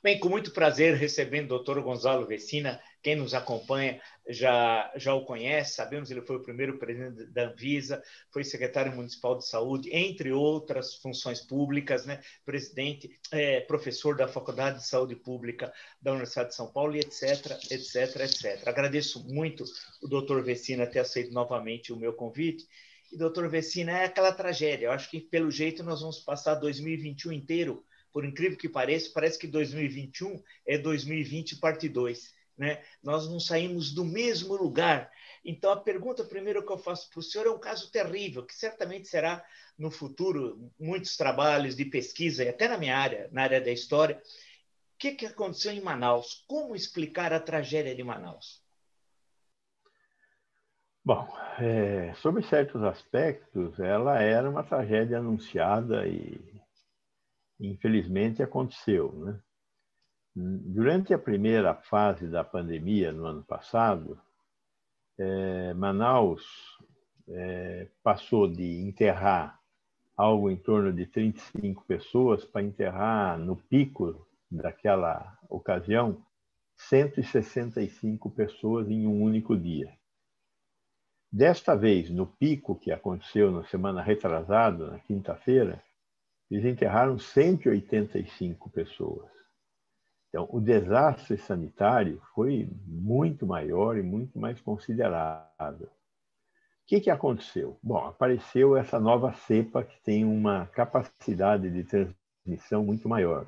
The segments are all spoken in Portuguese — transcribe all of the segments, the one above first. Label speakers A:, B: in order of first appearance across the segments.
A: Bem, com muito prazer recebendo o Dr. Gonzalo Vecina. Quem nos acompanha já o conhece, sabemos que ele foi o primeiro presidente da Anvisa, foi secretário municipal de saúde, entre outras funções públicas, né? Presidente, professor da Faculdade de Saúde Pública da Universidade de São Paulo, e etc, etc, etc. Agradeço muito o Dr. Vecina ter aceito novamente o meu convite. E, doutor Vecina, é aquela tragédia. Eu acho que, pelo jeito, nós vamos passar 2021 inteiro, por incrível que pareça, parece que 2021 é 2020 parte 2. Né? Nós não saímos do mesmo lugar. Então, a pergunta primeiro que eu faço para o senhor é um caso terrível, que certamente será, no futuro, muitos trabalhos de pesquisa, e até na minha área, na área da história. O que aconteceu em Manaus? Como explicar a tragédia de Manaus?
B: Bom, sobre certos aspectos, ela era uma tragédia anunciada e, infelizmente, aconteceu, né? Durante a primeira fase da pandemia, no ano passado, Manaus passou de enterrar algo em torno de 35 pessoas para enterrar, no pico daquela ocasião, 165 pessoas em um único dia. Desta vez, no pico que aconteceu na semana retrasada, na quinta-feira, eles enterraram 185 pessoas. Então, o desastre sanitário foi muito maior e muito mais considerável. O que aconteceu? Bom, apareceu essa nova cepa que tem uma capacidade de transmissão muito maior.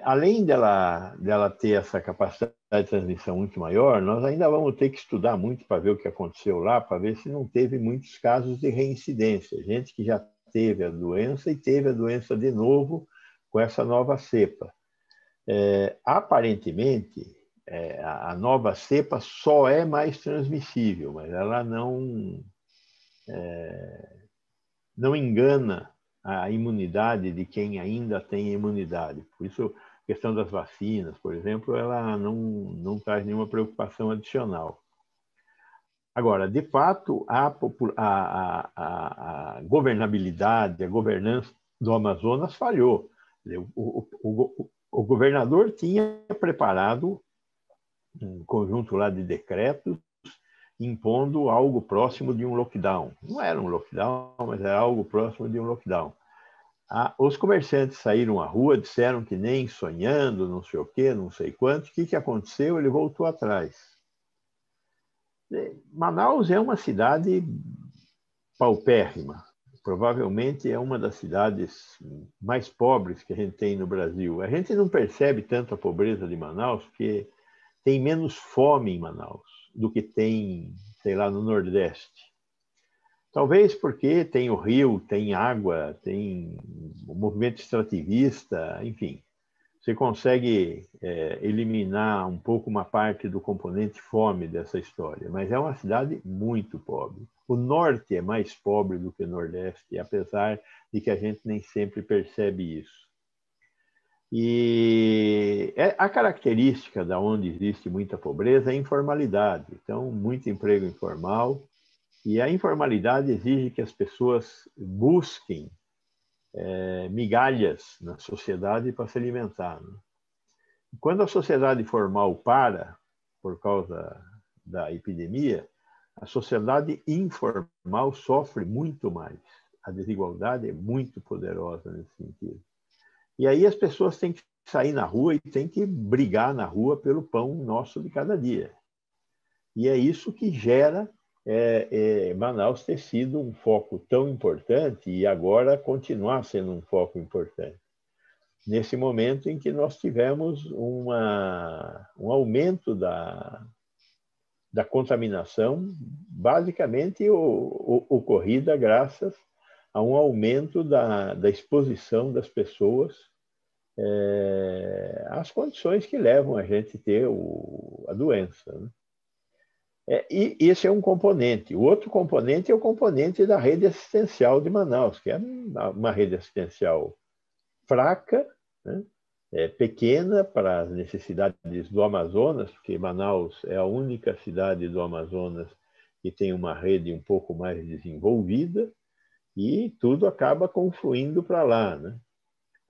B: Além dela ter essa capacidade de transmissão muito maior, nós ainda vamos ter que estudar muito para ver o que aconteceu lá, para ver se não teve muitos casos de reincidência. Gente que já teve a doença e teve a doença de novo com essa nova cepa. Aparentemente, a nova cepa só é mais transmissível, mas ela não engana a imunidade de quem ainda tem imunidade. Por isso, a questão das vacinas, por exemplo, ela não traz nenhuma preocupação adicional. Agora, de fato, a governabilidade, a governança do Amazonas falhou. O governador tinha preparado um conjunto lá de decretos impondo algo próximo de um lockdown. Não era um lockdown, mas era algo próximo de um lockdown. Os comerciantes saíram à rua, disseram que nem sonhando, não sei o quê, não sei quanto. O que aconteceu? Ele voltou atrás. Manaus é uma cidade paupérrima. Provavelmente é uma das cidades mais pobres que a gente tem no Brasil. A gente não percebe tanto a pobreza de Manaus, porque tem menos fome em Manaus do que tem, sei lá, no Nordeste. Talvez porque tem o rio, tem água, tem o movimento extrativista, enfim. Você consegue eliminar um pouco uma parte do componente fome dessa história, mas é uma cidade muito pobre. O norte é mais pobre do que o nordeste, apesar de que a gente nem sempre percebe isso. E a característica da onde existe muita pobreza é a informalidade. Então, muito emprego informal. E a informalidade exige que as pessoas busquem migalhas na sociedade para se alimentar. Né? Quando a sociedade formal para, por causa da epidemia, a sociedade informal sofre muito mais. A desigualdade é muito poderosa nesse sentido. E aí as pessoas têm que sair na rua e têm que brigar na rua pelo pão nosso de cada dia. E é isso que gera Manaus ter sido um foco tão importante e agora continuar sendo um foco importante. Nesse momento em que nós tivemos um aumento da contaminação, basicamente ocorrida graças a um aumento da exposição das pessoas às condições que levam a gente a ter a doença. Né? E esse é um componente. O outro componente é o componente da rede assistencial de Manaus, que é uma rede assistencial fraca, né? Pequena para as necessidades do Amazonas, porque Manaus é a única cidade do Amazonas que tem uma rede um pouco mais desenvolvida, e tudo acaba confluindo para lá. Né?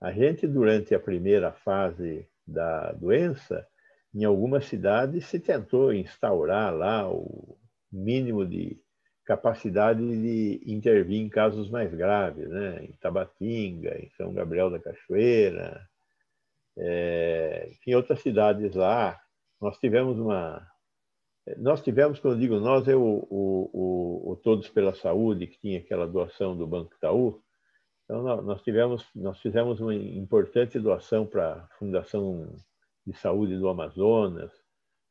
B: A gente, durante a primeira fase da doença, em algumas cidades se tentou instaurar lá o mínimo de capacidade de intervir em casos mais graves, né? Em Tabatinga, em São Gabriel da Cachoeira, em outras cidades lá. Nós tivemos, quando eu digo nós, é o Todos pela Saúde, que tinha aquela doação do Banco Itaú. Então, nós fizemos uma importante doação para a Fundação de Saúde do Amazonas,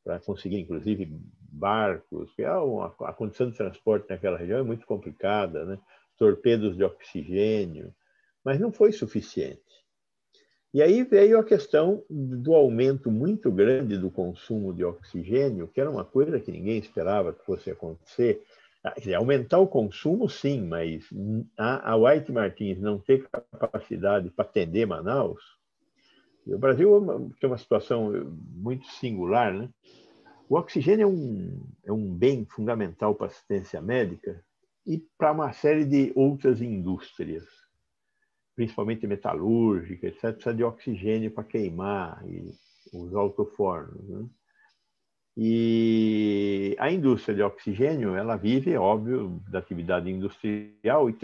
B: para conseguir, inclusive, barcos, porque a condição de transporte naquela região é muito complicada, né? Torpedos de oxigênio, mas não foi suficiente. E aí veio a questão do aumento muito grande do consumo de oxigênio, que era uma coisa que ninguém esperava que fosse acontecer. Aumentar o consumo, sim, mas a White Martins não ter capacidade para atender Manaus. O Brasil tem uma situação muito singular, né? O oxigênio é um bem fundamental para a assistência médica e para uma série de outras indústrias, principalmente metalúrgica, etc., precisa de oxigênio para queimar e os altofornos, né? E a indústria de oxigênio, ela vive, óbvio, da atividade industrial e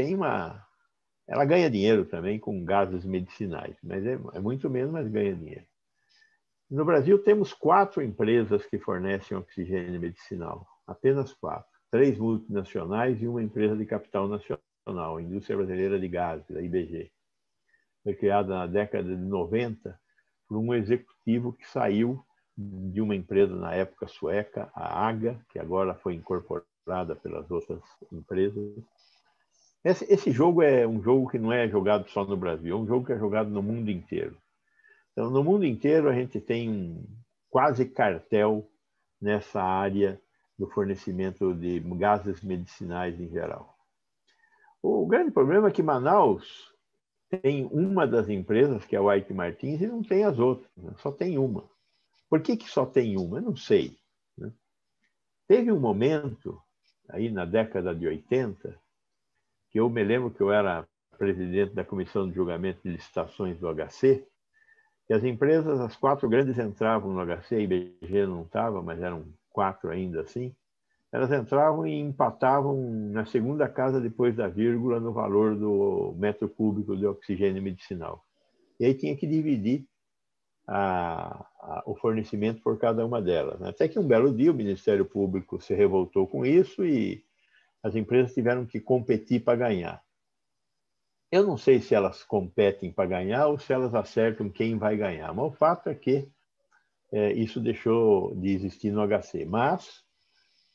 B: ela ganha dinheiro também com gases medicinais, mas é muito menos, mas ganha dinheiro. No Brasil, temos 4 empresas que fornecem oxigênio medicinal, apenas 4. 3 multinacionais e uma empresa de capital nacional, a Indústria Brasileira de Gases, a IBG. Foi criada na década de 90 por um executivo que saiu de uma empresa na época sueca, a AGA, que agora foi incorporada pelas outras empresas. Esse jogo é um jogo que não é jogado só no Brasil, é um jogo que é jogado no mundo inteiro. Então, no mundo inteiro, a gente tem um quase cartel nessa área do fornecimento de gases medicinais em geral. O grande problema é que Manaus tem uma das empresas, que é a White Martins, e não tem as outras, né? Só tem uma. Por que só tem uma? Eu não sei, né? Teve um momento, aí na década de 80, que eu me lembro que eu era presidente da Comissão de Julgamento de Licitações do HC, que as empresas, as 4 grandes entravam no HC, a IBG não estava, mas eram 4 ainda assim, elas entravam e empatavam na segunda casa depois da vírgula no valor do metro cúbico de oxigênio medicinal. E aí tinha que dividir o fornecimento por cada uma delas. Até que um belo dia o Ministério Público se revoltou com isso e as empresas tiveram que competir para ganhar. Eu não sei se elas competem para ganhar ou se elas acertam quem vai ganhar, mas o fato é que isso deixou de existir no HC. Mas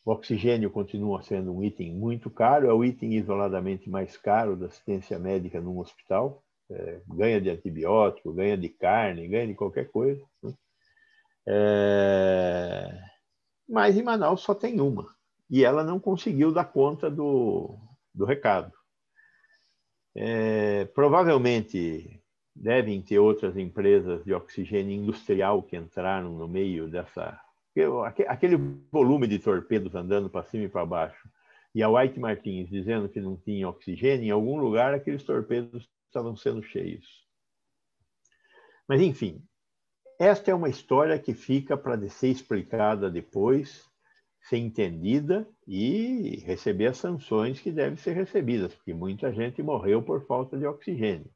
B: o oxigênio continua sendo um item muito caro, é o item isoladamente mais caro da assistência médica num hospital. Ganha de antibiótico, ganha de carne, ganha de qualquer coisa, né? Mas em Manaus só tem uma. E ela não conseguiu dar conta do recado. Provavelmente devem ter outras empresas de oxigênio industrial que entraram no meio dessa... Aquele volume de torpedos andando para cima e para baixo, e a White Martins dizendo que não tinha oxigênio, em algum lugar aqueles torpedos estavam sendo cheios. Mas, enfim, esta é uma história que fica para ser explicada depois, ser entendida e receber as sanções que devem ser recebidas, porque muita gente morreu por falta de oxigênio.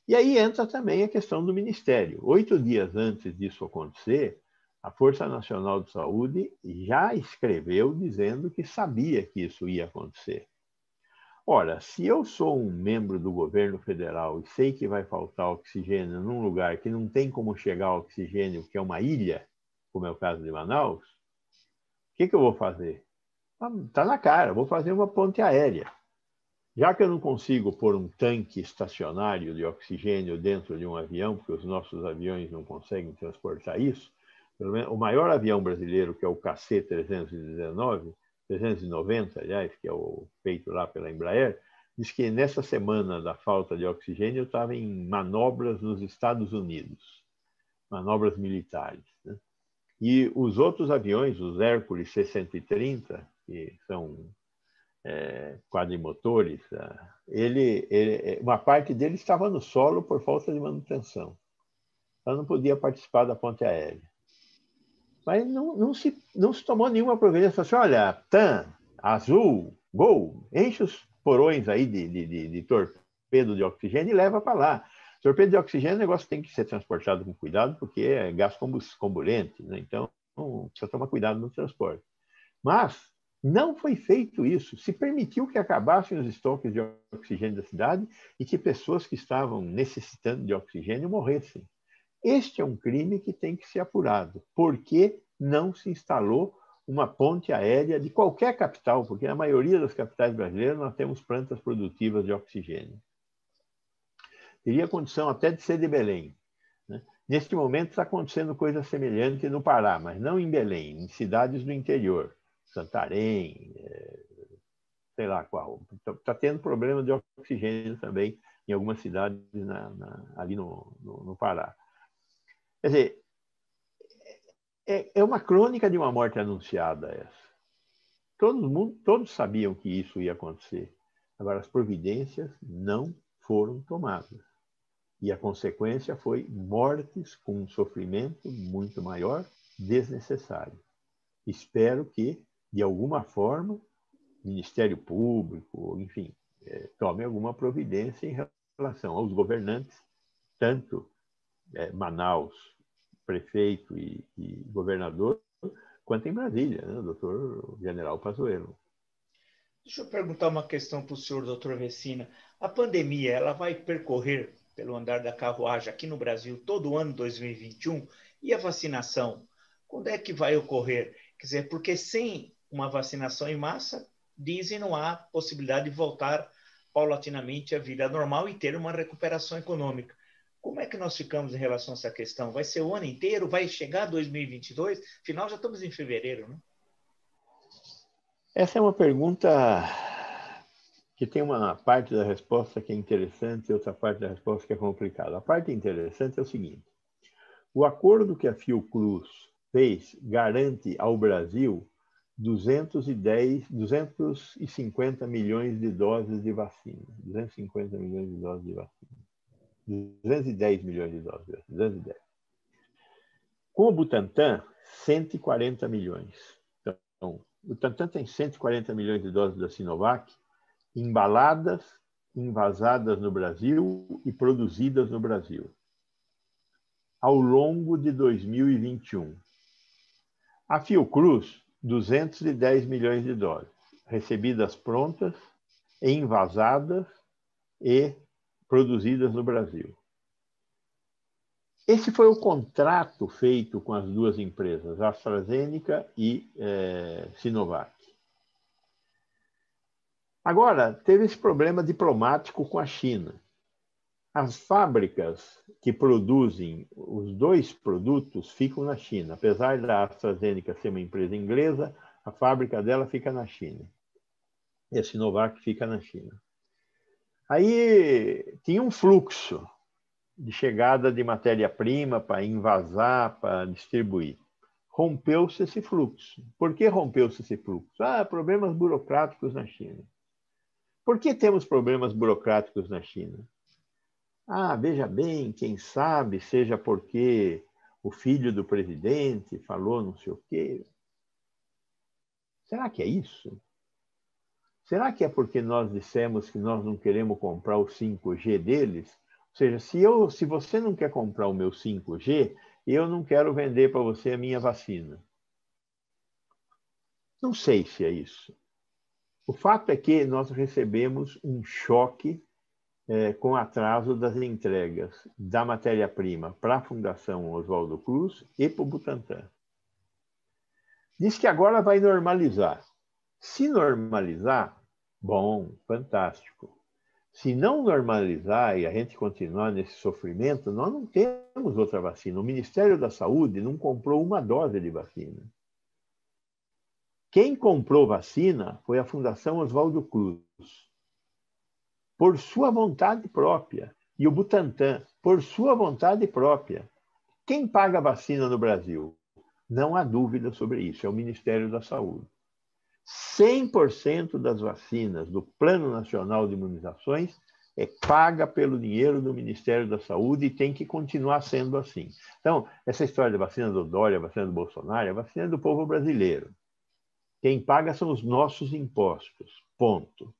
B: E aí entra também a questão do Ministério. 8 dias antes disso acontecer, a Força Nacional de Saúde já escreveu dizendo que sabia que isso ia acontecer. Ora, se eu sou um membro do governo federal e sei que vai faltar oxigênio num lugar que não tem como chegar ao oxigênio, que é uma ilha, como é o caso de Manaus, o que eu vou fazer? Está na cara, vou fazer uma ponte aérea. Já que eu não consigo pôr um tanque estacionário de oxigênio dentro de um avião, porque os nossos aviões não conseguem transportar isso, o maior avião brasileiro, que é o KC-390, aliás, que é o feito lá pela Embraer, diz que nessa semana da falta de oxigênio estava em manobras nos Estados Unidos, manobras militares, né? E os outros aviões, os Hércules C-130, que são quadrimotores, uma parte dele estava no solo por falta de manutenção. Ela não podia participar da ponte aérea. Mas não se tomou nenhuma providência. Assim, olha, TAM, Azul, Gol, enche os porões aí de torpedo de oxigênio e leva para lá. Torpedo de oxigênio, o negócio tem que ser transportado com cuidado, porque é gás combulente, né? Então precisa tomar cuidado no transporte. Mas não foi feito isso. Se permitiu que acabassem os estoques de oxigênio da cidade e que pessoas que estavam necessitando de oxigênio morressem. Este é um crime que tem que ser apurado. Por que não se instalou uma ponte aérea de qualquer capital? Porque na maioria das capitais brasileiras nós temos plantas produtivas de oxigênio. Teria condição até de ser de Belém, né? Neste momento está acontecendo coisa semelhante no Pará, mas não em Belém, em cidades do interior. Santarém, sei lá qual. Está tendo problema de oxigênio também em algumas cidades ali no Pará. Quer dizer, é uma crônica de uma morte anunciada essa. Todos sabiam que isso ia acontecer. Agora, as providências não foram tomadas. E a consequência foi mortes com um sofrimento muito maior, desnecessário. Espero que, de alguma forma, o Ministério Público, enfim, tome alguma providência em relação aos governantes, tanto Manaus, prefeito e governador, quanto em Brasília, né, o doutor General Pazuello.
A: Deixa eu perguntar uma questão para o senhor, doutor Vecina. A pandemia, ela vai percorrer pelo andar da carruagem aqui no Brasil todo o ano 2021? E a vacinação? Quando é que vai ocorrer? Quer dizer, porque sem uma vacinação em massa, dizem não há possibilidade de voltar paulatinamente à vida normal e ter uma recuperação econômica. Como é que nós ficamos em relação a essa questão? Vai ser o ano inteiro? Vai chegar 2022? Afinal, já estamos em fevereiro, né?
B: Essa é uma pergunta que tem uma parte da resposta que é interessante e outra parte da resposta que é complicada. A parte interessante é o seguinte: o acordo que a Fiocruz fez garante ao Brasil 250 milhões de doses de vacina. 250 milhões de doses de vacina. 210 milhões de doses de vacina. 210. Com o Butantan, 140 milhões. Então, o Butantan tem 140 milhões de doses da Sinovac, embaladas, envasadas no Brasil e produzidas no Brasil, ao longo de 2021. A Fiocruz, 210 milhões de doses, recebidas prontas, envasadas e produzidas no Brasil. Esse foi o contrato feito com as duas empresas, AstraZeneca e Sinovac. Agora, teve esse problema diplomático com a China. As fábricas que produzem os dois produtos ficam na China. Apesar da AstraZeneca ser uma empresa inglesa, a fábrica dela fica na China. E a Sinovac fica na China. Aí tinha um fluxo de chegada de matéria-prima para envasar, para distribuir. Rompeu-se esse fluxo. Por que rompeu-se esse fluxo? Problemas burocráticos na China. Por que temos problemas burocráticos na China? Veja bem, quem sabe seja porque o filho do presidente falou não sei o quê. Será que é isso? Será que é porque nós dissemos que nós não queremos comprar o 5G deles? Ou seja, se você não quer comprar o meu 5G, eu não quero vender para você a minha vacina. Não sei se é isso. O fato é que nós recebemos um choque com atraso das entregas da matéria-prima para a Fundação Oswaldo Cruz e para o Butantan. Diz que agora vai normalizar. Se normalizar, bom, fantástico. Se não normalizar e a gente continuar nesse sofrimento, nós não temos outra vacina. O Ministério da Saúde não comprou uma dose de vacina. Quem comprou vacina foi a Fundação Oswaldo Cruz, por sua vontade própria, e o Butantan, por sua vontade própria. Quem paga a vacina no Brasil? Não há dúvida sobre isso, é o Ministério da Saúde. 100% das vacinas do Plano Nacional de Imunizações é paga pelo dinheiro do Ministério da Saúde e tem que continuar sendo assim. Então, essa história da vacina do Dória, a vacina do Bolsonaro, é a vacina do povo brasileiro. Quem paga são os nossos impostos. Ponto.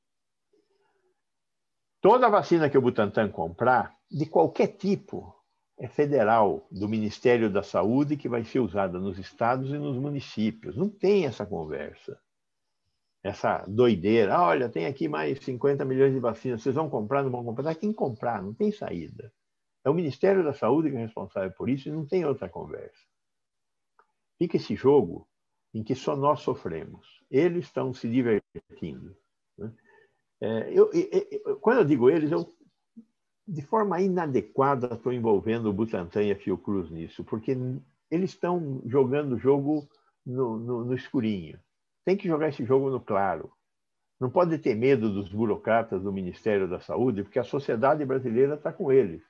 B: Toda vacina que o Butantan comprar, de qualquer tipo, é federal, do Ministério da Saúde, que vai ser usada nos estados e nos municípios. Não tem essa conversa. Essa doideira. Ah, olha, tem aqui mais 50 milhões de vacinas. Vocês vão comprar, não vão comprar? Tem que comprar, não tem saída. É o Ministério da Saúde que é responsável por isso e não tem outra conversa. Fica esse jogo em que só nós sofremos. Eles estão se divertindo. Né? Quando eu digo eles, eu, de forma inadequada, estou envolvendo o Butantan e a Fiocruz nisso, porque eles estão jogando o jogo no escurinho. Tem que jogar esse jogo no claro. Não pode ter medo dos burocratas do Ministério da Saúde, porque a sociedade brasileira está com eles.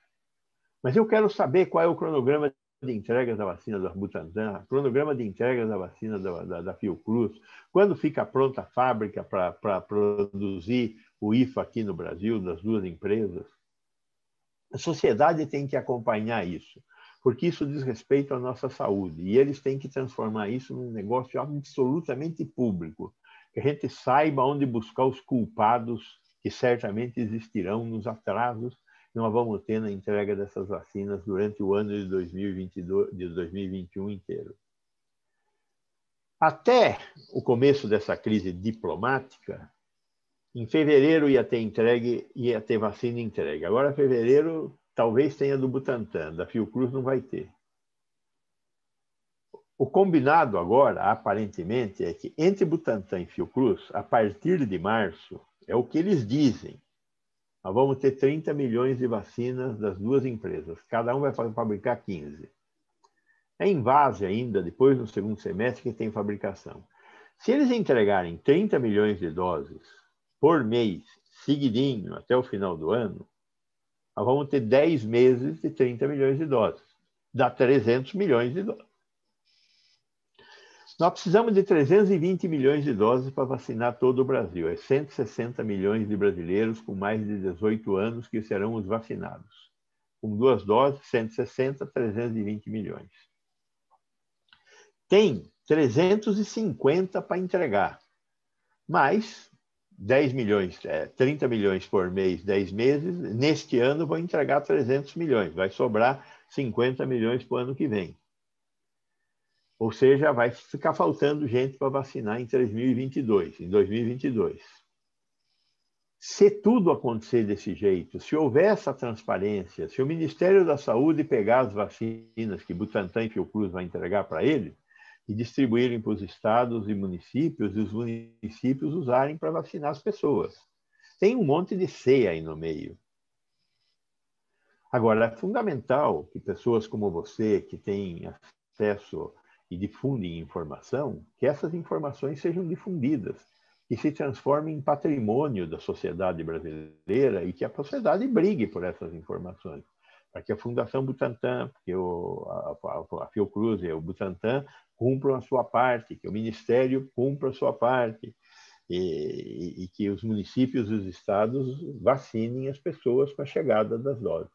B: Mas eu quero saber qual é o cronograma de entregas da vacina da Butantan, cronograma de entregas da vacina da Fiocruz, quando fica pronta a fábrica para produzir o IFA aqui no Brasil, das duas empresas. A sociedade tem que acompanhar isso, porque isso diz respeito à nossa saúde, e eles têm que transformar isso num negócio absolutamente público, que a gente saiba onde buscar os culpados que certamente existirão nos atrasos que nós vamos ter na entrega dessas vacinas durante o ano de 2022, de 2021 inteiro. Até o começo dessa crise diplomática, em fevereiro ia ter vacina entregue. Agora, fevereiro, talvez tenha do Butantan, da Fiocruz não vai ter. O combinado agora, aparentemente, é que entre Butantan e Fiocruz, a partir de março, é o que eles dizem. Nós vamos ter 30 milhões de vacinas das duas empresas. Cada um vai fabricar 15. É em base ainda, depois do segundo semestre, que tem fabricação. Se eles entregarem 30 milhões de doses por mês, seguidinho, até o final do ano, nós vamos ter 10 meses de 30 milhões de doses. Dá 300 milhões de doses. Nós precisamos de 320 milhões de doses para vacinar todo o Brasil. É 160 milhões de brasileiros com mais de 18 anos que serão os vacinados. Com 2 doses, 160, 320 milhões. Tem 350 para entregar, mais 10 milhões, 30 milhões por mês, 10 meses. Neste ano vão entregar 300 milhões. Vai sobrar 50 milhões para o ano que vem. Ou seja, vai ficar faltando gente para vacinar em 2022. Se tudo acontecer desse jeito, se houver essa transparência, se o Ministério da Saúde pegar as vacinas que Butantan e Fiocruz vai entregar para ele e distribuírem para os estados e municípios, e os municípios usarem para vacinar as pessoas. Tem um monte de ceia aí no meio. Agora, é fundamental que pessoas como você, que têm acesso e difundem informação, que essas informações sejam difundidas, que se transformem em patrimônio da sociedade brasileira e que a sociedade brigue por essas informações. Para que a Fundação Butantan, que a Fiocruz e o Butantan cumpram a sua parte, que o Ministério cumpra a sua parte, e que os municípios e os estados vacinem as pessoas com a chegada das doses.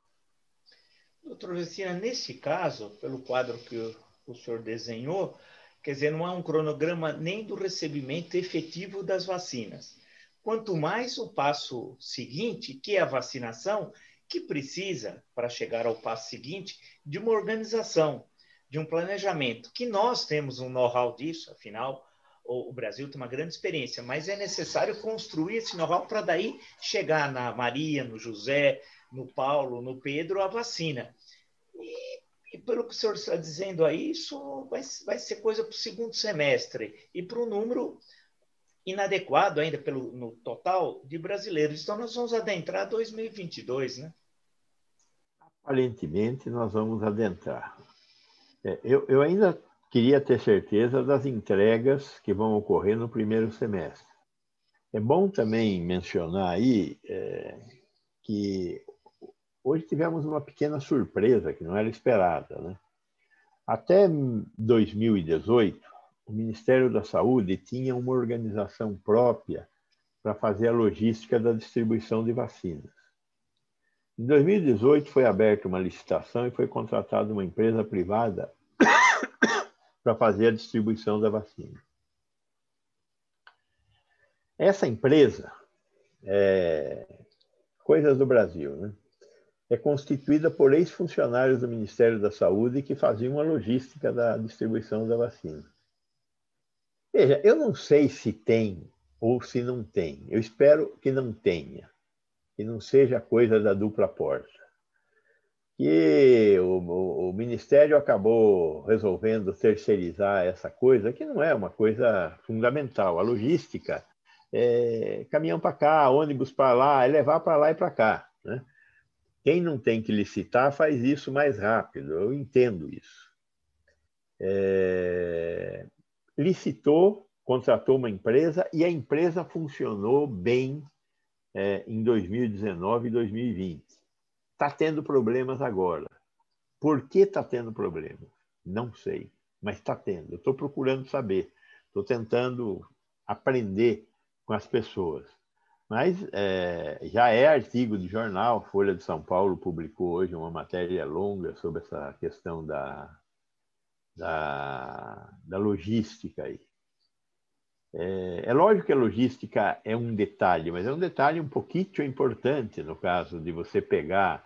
A: Doutor Vecina, nesse caso, pelo quadro que o senhor desenhou, quer dizer, não há um cronograma nem do recebimento efetivo das vacinas. Quanto mais o passo seguinte, que é a vacinação, que precisa, para chegar ao passo seguinte, de uma organização, de um planejamento, que nós temos um know-how disso, afinal, o Brasil tem uma grande experiência, mas é necessário construir esse know-how para daí chegar na Maria, no José, no Paulo, no Pedro, a vacina. E pelo que o senhor está dizendo aí, isso vai ser coisa para o segundo semestre e para um número inadequado ainda no total de brasileiros. Então, nós vamos adentrar 2022, né?
B: Aparentemente, nós vamos adentrar. Eu ainda queria ter certeza das entregas que vão ocorrer no primeiro semestre. É bom também mencionar aí que hoje tivemos uma pequena surpresa que não era esperada, né? Até 2018, o Ministério da Saúde tinha uma organização própria para fazer a logística da distribuição de vacinas. Em 2018 foi aberta uma licitação e foi contratada uma empresa privada para fazer a distribuição da vacina. Essa empresa, Coisas do Brasil, né? É constituída por ex-funcionários do Ministério da Saúde que faziam a logística da distribuição da vacina. Veja, eu não sei se tem ou se não tem. Eu espero que não tenha, que não seja coisa da dupla porta. Que o Ministério acabou resolvendo terceirizar essa coisa, que não é uma coisa fundamental. A logística é caminhão para cá, ônibus para lá, é levar para lá e para cá, né? Quem não tem que licitar faz isso mais rápido, eu entendo isso. Licitou, contratou uma empresa e a empresa funcionou bem em 2019 e 2020. Está tendo problemas agora. Por que está tendo problemas? Não sei, mas está tendo. Eu estou procurando saber, estou tentando aprender com as pessoas. Mas já é artigo de jornal, Folha de São Paulo publicou hoje uma matéria longa sobre essa questão da logística aí. É lógico que a logística é um detalhe, mas é um detalhe um pouquinho importante no caso de você pegar,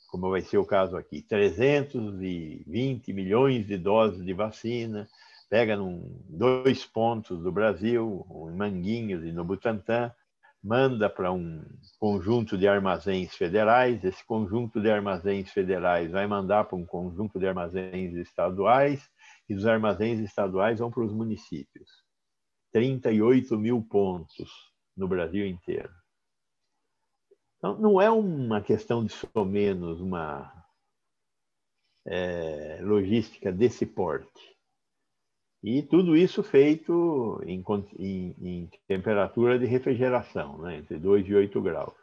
B: como vai ser o caso aqui, 320 milhões de doses de vacina, pega em 2 pontos do Brasil, em Manguinhos e no Butantã, manda para um conjunto de armazéns federais, esse conjunto de armazéns federais vai mandar para um conjunto de armazéns estaduais, e dos armazéns estaduais vão para os municípios. 38 mil pontos no Brasil inteiro. Então, não é uma questão de só menos uma logística desse porte. E tudo isso feito em temperatura de refrigeração, né? Entre 2 e 8 graus.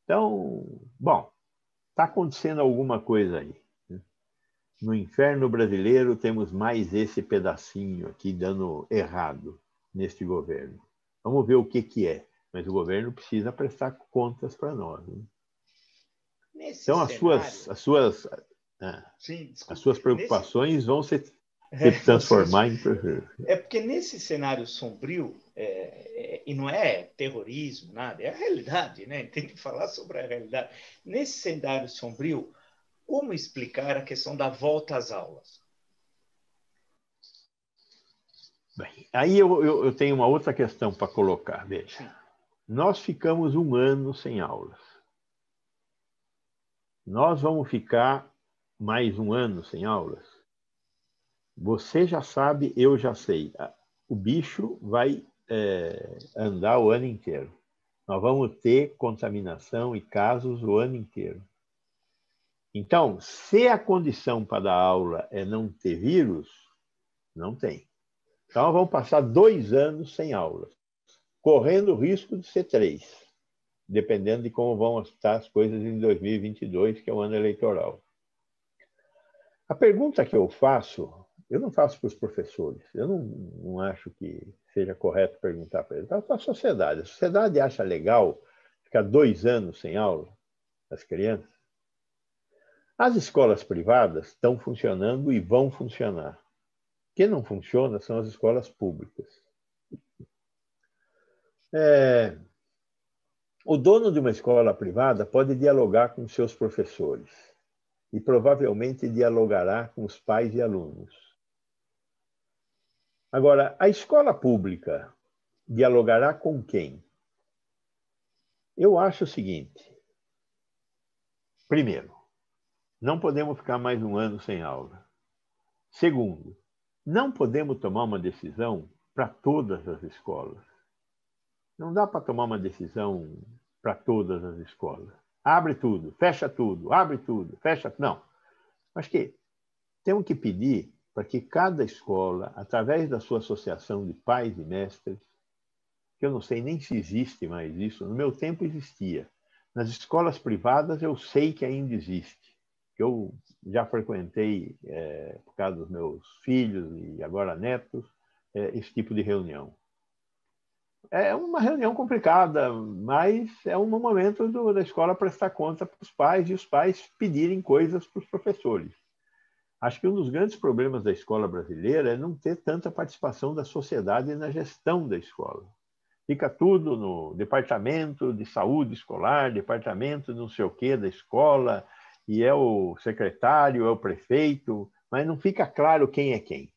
B: Então, bom, está acontecendo alguma coisa aí. Né? No inferno brasileiro temos mais esse pedacinho aqui dando errado neste governo. Vamos ver o que é. Mas o governo precisa prestar contas para nós. Né? Então, as suas preocupações vão se transformar em...
A: É porque nesse cenário sombrio, e não é terrorismo, nada, é a realidade, né? Tem que falar sobre a realidade. Nesse cenário sombrio, como explicar a questão da volta às aulas?
B: Bem, aí eu tenho uma outra questão para colocar, veja. Sim. Nós ficamos 1 ano sem aulas. Nós vamos ficar mais 1 ano sem aulas? Você já sabe, eu já sei. O bicho vai andar o ano inteiro. Nós vamos ter contaminação e casos o ano inteiro. Então, se a condição para dar aula é não ter vírus, não tem. Então, vamos passar 2 anos sem aulas, correndo o risco de ser 3, dependendo de como vão estar as coisas em 2022, que é o ano eleitoral. A pergunta que eu não faço para os professores, eu não acho que seja correto perguntar para eles, eu faço para a sociedade. A sociedade acha legal ficar 2 anos sem aula, as crianças? As escolas privadas estão funcionando e vão funcionar. O que não funciona são as escolas públicas. O dono de uma escola privada pode dialogar com seus professores e provavelmente dialogará com os pais e alunos. Agora, a escola pública dialogará com quem? Eu acho o seguinte. Primeiro, não podemos ficar mais 1 ano sem aula. Segundo, não podemos tomar uma decisão para todas as escolas. Não dá para tomar uma decisão para todas as escolas. Abre tudo, fecha tudo, abre tudo, fecha... Não. Acho que temos que pedir para que cada escola, através da sua associação de pais e mestres, que eu não sei nem se existe mais isso, no meu tempo existia. Nas escolas privadas eu sei que ainda existe. que eu já frequentei, por causa dos meus filhos e agora netos, esse tipo de reunião. É uma reunião complicada, mas é um momento da escola prestar conta para os pais e os pais pedirem coisas para os professores. Acho que um dos grandes problemas da escola brasileira é não ter tanta participação da sociedade na gestão da escola. Fica tudo no departamento de saúde escolar, departamento de não sei o quê da escola, e é o secretário, é o prefeito, mas não fica claro quem é quem.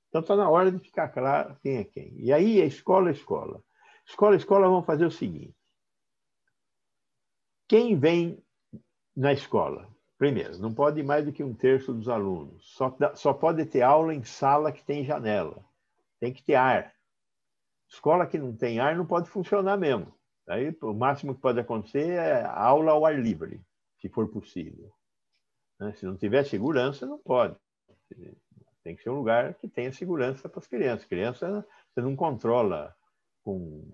B: Então está na hora de ficar claro quem é quem. E aí é escola, escola. Escola, escola, vão fazer o seguinte. Quem vem na escola? Primeiro, não pode ir mais do que 1/3 dos alunos. Só pode ter aula em sala que tem janela. Tem que ter ar. Escola que não tem ar não pode funcionar mesmo. Aí, o máximo que pode acontecer é aula ao ar livre, se for possível. Se não tiver segurança, não pode. Tem que ser um lugar que tenha segurança para as crianças. Criança você não controla com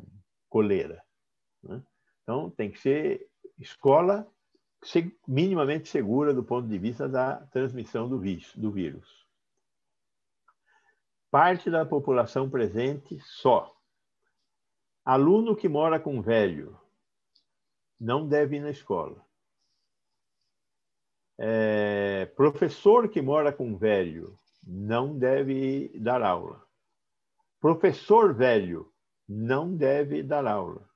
B: coleira. Então, tem que ser escola minimamente segura do ponto de vista da transmissão do vírus. Parte da população presente só. Aluno que mora com velho não deve ir na escola. Professor que mora com velho não deve dar aula. Professor velho não deve dar aula.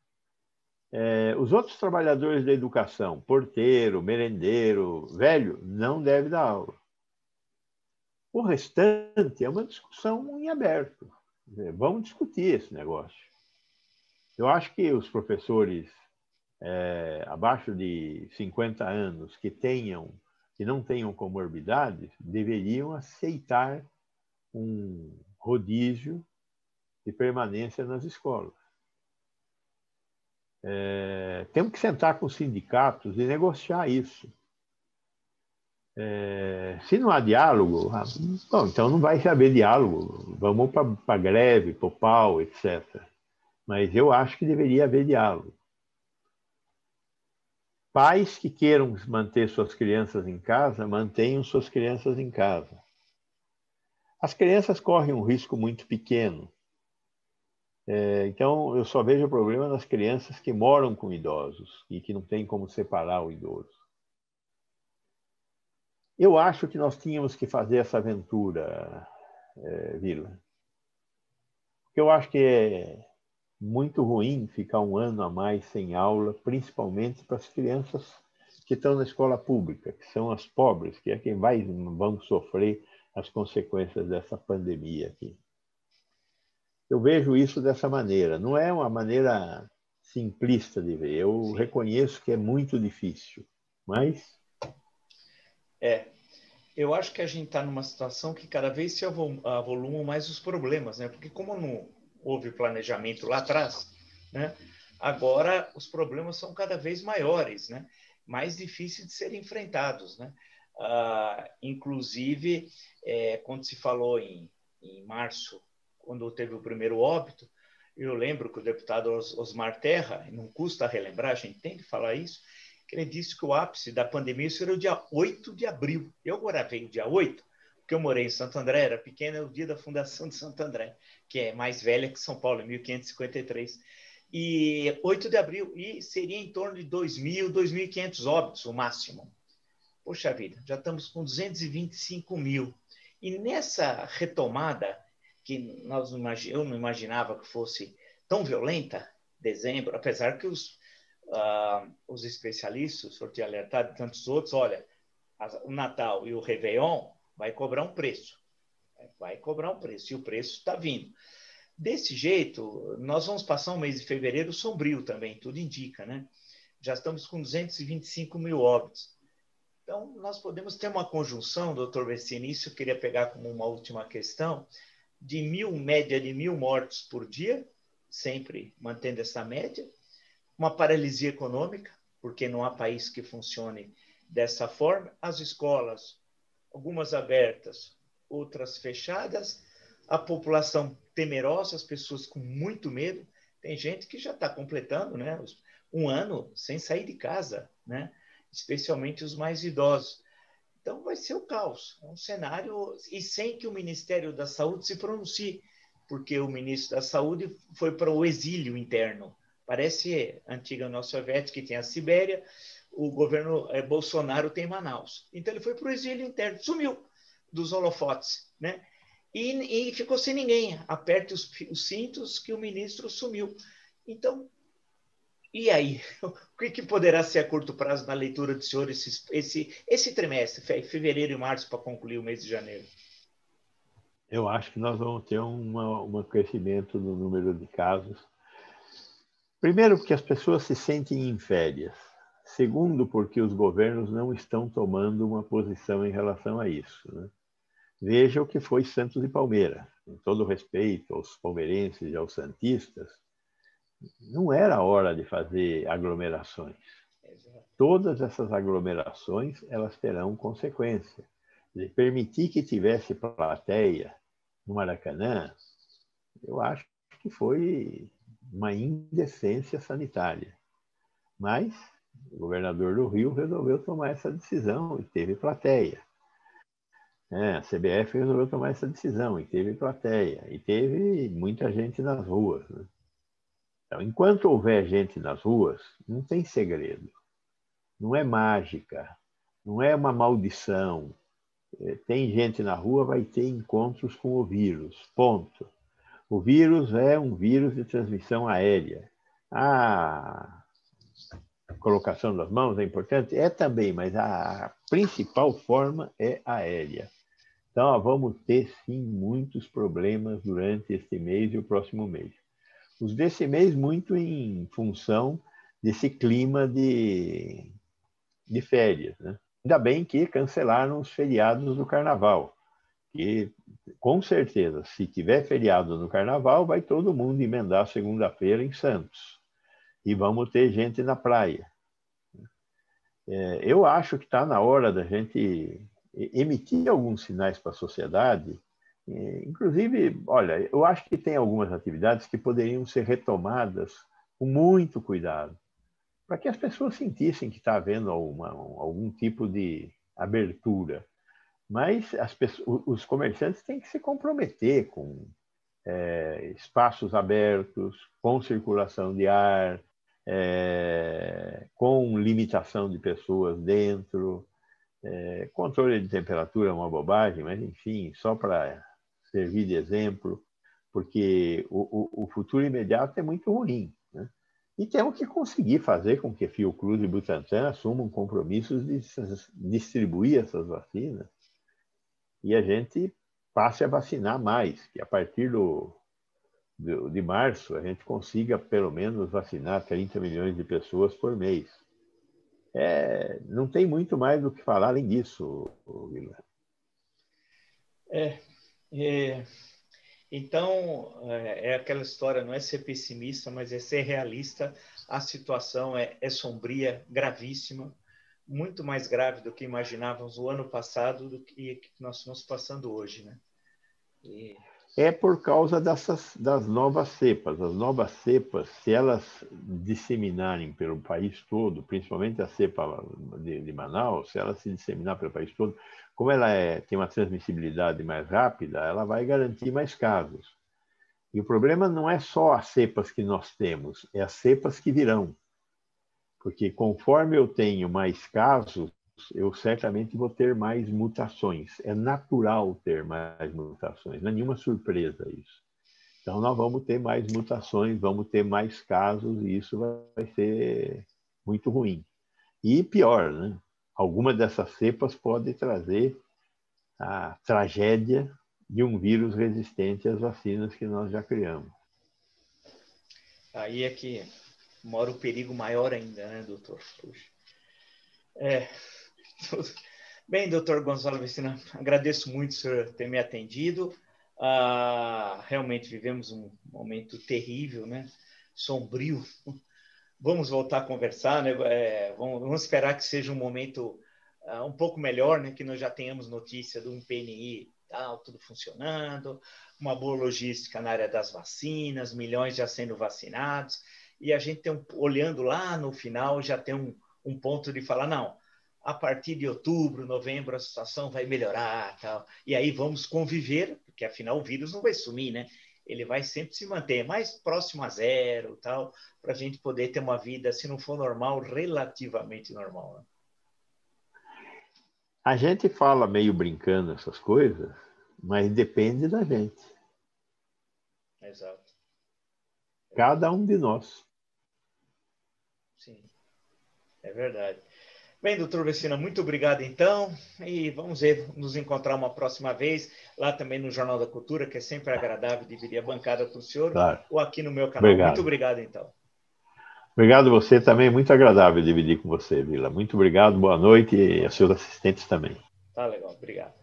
B: Os outros trabalhadores da educação, porteiro, merendeiro, velho, não deve dar aula. O restante é uma discussão em aberto. Vamos discutir esse negócio. Eu acho que os professores abaixo de 50 anos que não tenham comorbidades deveriam aceitar um rodízio de permanência nas escolas. Temos que sentar com os sindicatos e negociar isso. Se não há diálogo, bom, então não vai haver diálogo. Vamos para a greve, para o pau, etc. Mas eu acho que deveria haver diálogo. Pais que queiram manter suas crianças em casa, mantenham suas crianças em casa. As crianças correm um risco muito pequeno. Então, eu só vejo o problema nas crianças que moram com idosos e que não tem como separar o idoso. Eu acho que nós tínhamos que fazer essa aventura, Vila. Porque eu acho que é muito ruim ficar um ano a mais sem aula, principalmente para as crianças que estão na escola pública, que são as pobres, que é quem vão sofrer as consequências dessa pandemia aqui. Eu vejo isso dessa maneira. Não é uma maneira simplista de ver. Eu reconheço que é muito difícil, mas...
A: Eu acho que a gente está numa situação que cada vez se avolumam mais os problemas, né? Porque como não houve planejamento lá atrás, né? Agora os problemas são cada vez maiores, né? Mais difíceis de serem enfrentados, né? Inclusive, quando se falou em março, quando teve o primeiro óbito, eu lembro que o deputado Osmar Terra, não custa relembrar, a gente tem que falar isso, que ele disse que o ápice da pandemia seria o dia 8 de abril. Eu gravei o dia 8, porque eu morei em Santo André, era pequeno, é o dia da fundação de Santo André, que é mais velha que São Paulo, em 1553. E 8 de abril, e seria em torno de 2.000, 2.500 óbitos, o máximo. Poxa vida, já estamos com 225 mil. E nessa retomada, que eu não imaginava que fosse tão violenta, dezembro, apesar que os especialistas, o senhor tinha alertado e tantos outros, olha, o Natal e o Réveillon vai cobrar um preço. Vai cobrar um preço, e o preço está vindo. Desse jeito, nós vamos passar um mês de fevereiro sombrio também, tudo indica, né? Já estamos com 225 mil óbitos. Então, nós podemos ter uma conjunção, doutor Vecini, isso eu queria pegar como uma última questão, de média de 1.000 mortos por dia, sempre mantendo essa média, uma paralisia econômica, porque não há país que funcione dessa forma, as escolas, algumas abertas, outras fechadas, a população temerosa, as pessoas com muito medo, tem gente que já está completando, né, um ano sem sair de casa, né, especialmente os mais idosos. Então, vai ser o caos. É um cenário, e sem que o Ministério da Saúde se pronuncie, porque o ministro da Saúde foi para o exílio interno. Parece a antiga União Soviética, que tem a Sibéria, o governo Bolsonaro tem Manaus. Então, ele foi para o exílio interno, sumiu dos holofotes, né? E ficou sem ninguém. Aperte os cintos que o ministro sumiu. Então, e aí? O que poderá ser a curto prazo na leitura do senhor esse trimestre, fevereiro e março, para concluir o mês de janeiro?
B: Eu acho que nós vamos ter um crescimento no número de casos. Primeiro, porque as pessoas se sentem em férias. Segundo, porque os governos não estão tomando uma posição em relação a isso, né? Veja o que foi Santos e Palmeiras. Com todo respeito aos palmeirenses e aos santistas, não era hora de fazer aglomerações. Todas essas aglomerações, elas terão consequência. Permitir que tivesse plateia no Maracanã, eu acho que foi uma indecência sanitária. Mas o governador do Rio resolveu tomar essa decisão e teve plateia. A CBF resolveu tomar essa decisão e teve plateia. E teve muita gente nas ruas, né? Então, enquanto houver gente nas ruas, não tem segredo. Não é mágica, não é uma maldição. Tem gente na rua, vai ter encontros com o vírus, ponto. O vírus é um vírus de transmissão aérea. A colocação das mãos é importante? É também, mas a principal forma é aérea. Então, vamos ter, sim, muitos problemas durante este mês e o próximo mês. Os desse mês, muito em função desse clima de férias, né? Ainda bem que cancelaram os feriados do Carnaval. E, com certeza, se tiver feriado no Carnaval, vai todo mundo emendar segunda-feira em Santos. E vamos ter gente na praia. Eu acho que está na hora da gente emitir alguns sinais para a sociedade. Inclusive, olha, eu acho que tem algumas atividades que poderiam ser retomadas com muito cuidado, para que as pessoas sentissem que está havendo algum tipo de abertura. Mas os comerciantes têm que se comprometer com espaços abertos, com circulação de ar, com limitação de pessoas dentro. Controle de temperatura é uma bobagem, mas, enfim, só para servir de exemplo, porque o futuro imediato é muito ruim, né? E temos que conseguir fazer com que Fiocruz e Butantan assumam compromissos de distribuir essas vacinas e a gente passe a vacinar mais, que a partir de março a gente consiga pelo menos vacinar 30 milhões de pessoas por mês. Não tem muito mais do que falar além disso, Guilherme.
A: Então, é aquela história, não é ser pessimista, mas é ser realista. A situação é sombria, gravíssima, muito mais grave do que imaginávamos o ano passado do que nós estamos passando hoje, né?
B: É por causa das novas cepas. As novas cepas, se elas disseminarem pelo país todo, principalmente a cepa de Manaus, se ela se disseminar pelo país todo, como ela tem uma transmissibilidade mais rápida, ela vai garantir mais casos. E o problema não é só as cepas que nós temos, é as cepas que virão. Porque conforme eu tenho mais casos, eu certamente vou ter mais mutações. É natural ter mais mutações, não é nenhuma surpresa isso. Então, nós vamos ter mais mutações, vamos ter mais casos, e isso vai ser muito ruim. E pior, né? Alguma dessas cepas pode trazer a tragédia de um vírus resistente às vacinas que nós já criamos.
A: Aí é que mora o perigo maior ainda, né, doutor? Puxa. Bem, doutor Gonzalo Vecina, agradeço muito o senhor ter me atendido. Realmente vivemos um momento terrível, né? Sombrio. Vamos voltar a conversar, né? Vamos esperar que seja um momento um pouco melhor, né? Que nós já tenhamos notícia de um PNI tudo funcionando, uma boa logística na área das vacinas, milhões já sendo vacinados, e a gente olhando lá no final já tem um ponto de falar, não, a partir de outubro, novembro, a situação vai melhorar, tal. E aí vamos conviver, porque afinal o vírus não vai sumir, né? Ele vai sempre se manter mais próximo a zero, tal, para a gente poder ter uma vida, se não for normal, relativamente normal, né?
B: A gente fala meio brincando essas coisas, mas depende da gente.
A: Exato.
B: Cada um de nós.
A: Sim, é verdade. Bem, doutor Vecina, muito obrigado então, e vamos ver, nos encontrar uma próxima vez, lá também no Jornal da Cultura, que é sempre agradável dividir a bancada com o senhor,
B: Claro.
A: ou aqui no meu canal. Muito
B: Obrigado.
A: obrigado então.
B: Obrigado a você também, muito agradável dividir com você, Vila. Muito obrigado, boa noite e aos seus assistentes também.
A: Tá legal, obrigado.